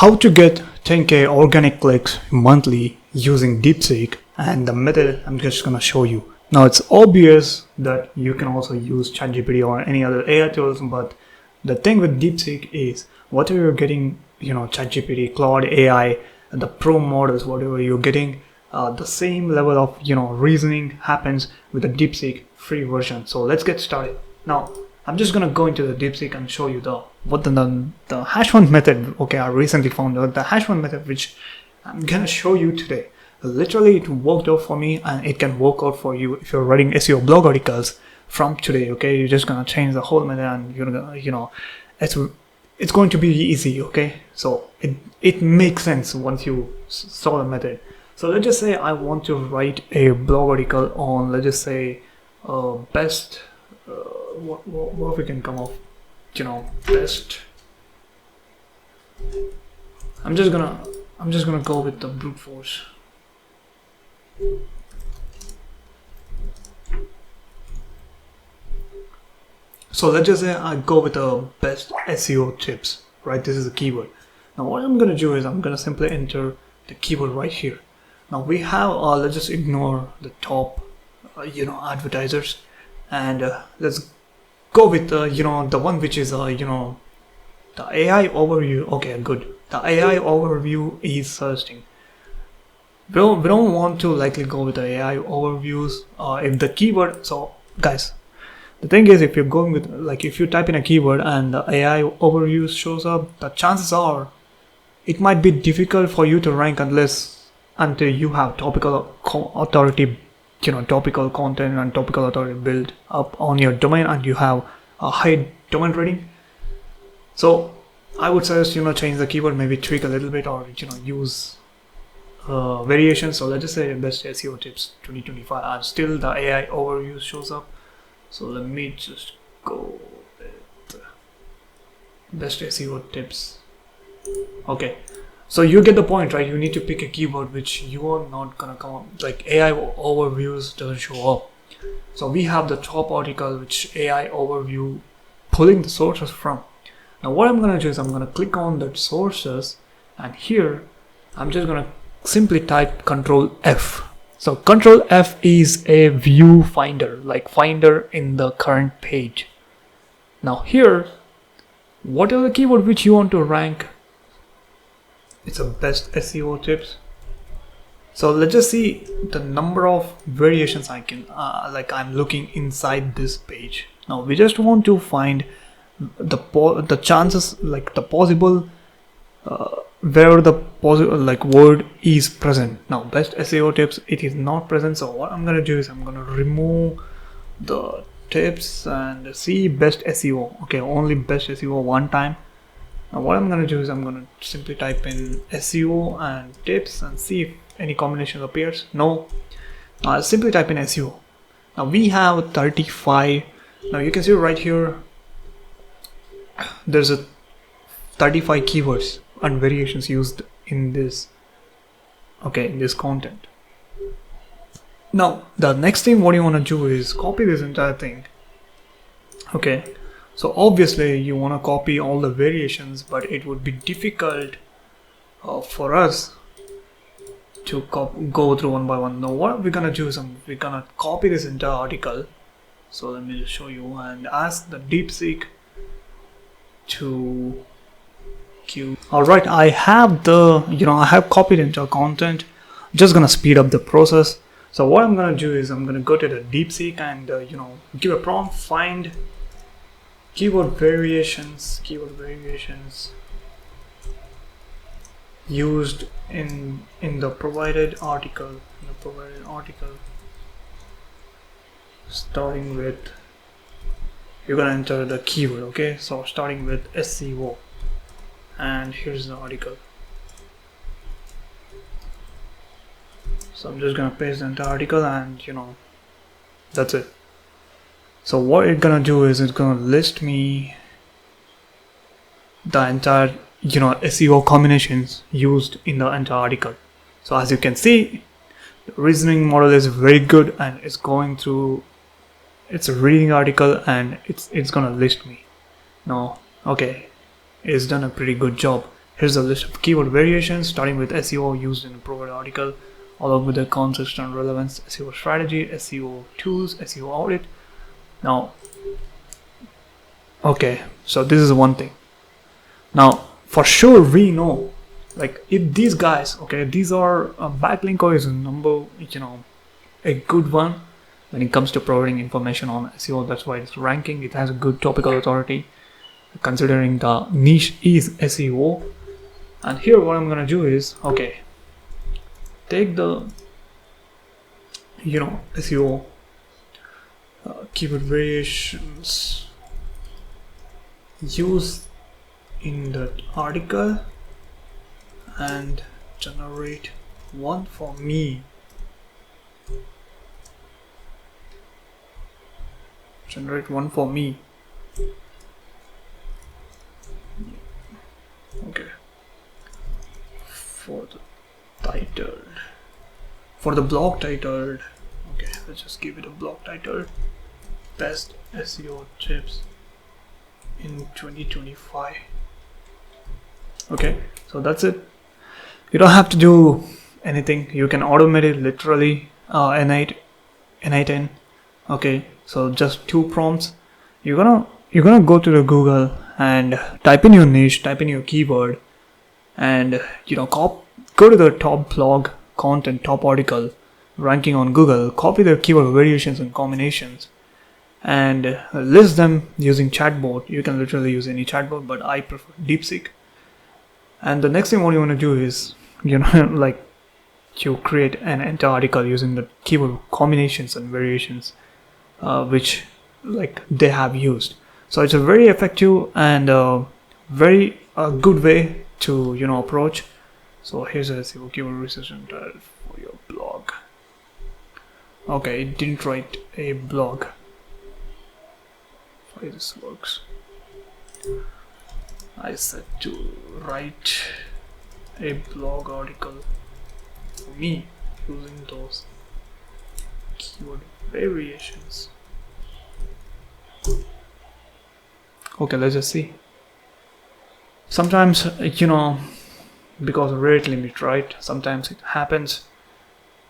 How to get 10k organic clicks monthly using DeepSeek, and the method I'm just gonna show you. Now it's obvious that you can also use ChatGPT or any other AI tools, but the thing with DeepSeek is whatever you're getting, ChatGPT, Claude AI, the pro models, whatever you're getting, the same level of reasoning happens with the DeepSeek free version. So let's get started. Now I'm just gonna go into the DeepSeek and show you the hash one method. Okay, I recently found out the hash one method, which I'm gonna show you today. Literally, it worked out for me, and it can work out for you if you're writing SEO blog articles from today. Okay, you're just gonna change the whole method, and you're gonna, it's going to be easy. Okay, so it makes sense once you saw the method. So let's just say I want to write a blog article on, let's just say, best. What we can come up, best. I'm just gonna go with the brute force. So let's just say I go with the best SEO tips, right? This is a keyword. Now what I'm gonna do is I'm gonna simply enter the keyword right here. Now we have, let's just ignore the top, advertisers, and let's go with the one which is the AI overview. Okay, good. The AI overview is suggesting. We don't want to likely go with the AI overviews if the keyword. So guys, the thing is, if you're going with, if you type in a keyword and the AI overview shows up, the chances are it might be difficult for you to rank until you have topical authority, topical content and topical authority built up on your domain, and you have a high domain rating. So I would suggest change the keyword, maybe tweak a little bit, or use variations. So let's just say best SEO tips 2025, and still the AI overview shows up. So let me just go with best SEO tips. Okay, so you get the point, right? You need to pick a keyword which you are not gonna come up, like AI overviews doesn't show up. So we have the top article which AI overview pulling the sources from. Now what I'm gonna do is I'm gonna click on the sources, and here I'm just gonna simply type Control F. So Control F is a view finder, like finder in the current page. Now here, whatever the keyword which you want to rank, it's a best SEO tips. So let's just see the number of variations I can, I'm looking inside this page. Now we just want to find the chances, the possible, where the possible word is present. Now best SEO tips, it is not present. So what I'm gonna do is I'm gonna remove the tips and see best SEO. Okay, only best SEO one time. Now what I'm gonna do is I'm gonna simply type in SEO and tips and see if any combination appears. No, simply type in SEO. Now we have 35. Now you can see right here there's a 35 keywords and variations used in this, in this content. Now the next thing what you want to do is copy this entire thing. Okay, so obviously you want to copy all the variations, but it would be difficult for us to go through one by one. Now what we're gonna do is we're gonna copy this entire article. So let me just show you and ask the DeepSeek to queue. Alright, I have I have copied into content. Just gonna speed up the process. So what I'm gonna do is I'm gonna go to the DeepSeek and give a prompt, find keyword variations used in the provided article. Starting with, you're gonna enter the keyword. Okay, so starting with SEO, and here's the article. So I'm just gonna paste the entire article, and that's it. So what it's gonna do is it's gonna list me the entire SEO combinations used in the entire article. So as you can see, the reasoning model is very good, and it's going through, it's a reading article, and it's gonna list me. Now okay, it's done a pretty good job. Here's a list of keyword variations, starting with SEO used in a provided article, along with the consistent relevance, SEO strategy, SEO tools, SEO audit. Now, okay, so this is one thing. Now, for sure, we know, like, if these guys, okay, these are backlink is a number, a good one when it comes to providing information on SEO. That's why it's ranking. It has a good topical authority, considering the niche is SEO. And here, what I'm gonna do is, okay, take the, SEO keyword variations used in the article and generate one for me. Okay. For the blog titled, okay, let's just give it a blog titled Best SEO Tips in 2025. Okay, so that's it. You don't have to do anything. You can automate it literally N8N. Okay, so just 2 prompts. You're gonna go to the Google and type in your niche, type in your keyword, and go to the top blog content, top article ranking on Google, copy the keyword variations and combinations, and list them using chatbot. You can literally use any chatbot, but I prefer DeepSeek. And the next thing what you want to do is, like, you create an entire article using the keyword combinations and variations which like they have used. So it's a very effective and very good way to approach. So here's a SEO keyword research for your blog. Okay, it didn't write a blog. Why this works? I said to write a blog article for me using those keyword variations. Okay, let's just see. Sometimes, because of rate limit, right? Sometimes it happens.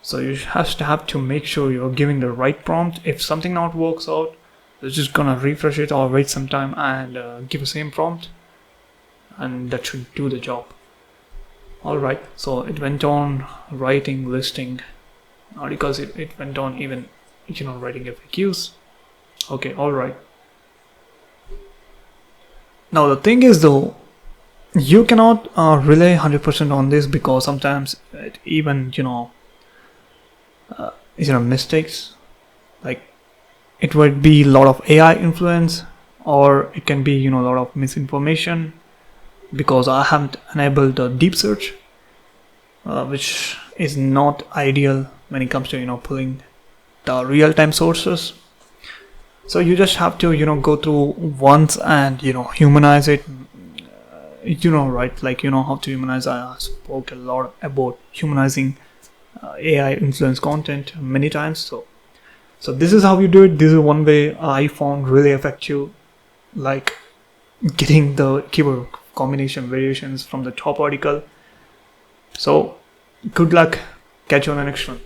So you have to make sure you're giving the right prompt. If something not works out, it's just gonna refresh it or wait some time and give the same prompt, and that should do the job. Alright, so it went on writing, listing articles, it went on even writing FAQs. Okay, alright. Now the thing is though, you cannot rely 100% on this, because sometimes it even mistakes, like it would be a lot of AI influence, or it can be a lot of misinformation, because I haven't enabled the deep search, which is not ideal when it comes to pulling the real-time sources. So you just have to go through once and humanize it, right, like how to humanize. I spoke a lot about humanizing AI influence content many times. So this is how you do it. This is one way I found really effective, like getting the keyword combination variations from the top article. So good luck, catch you on the next one.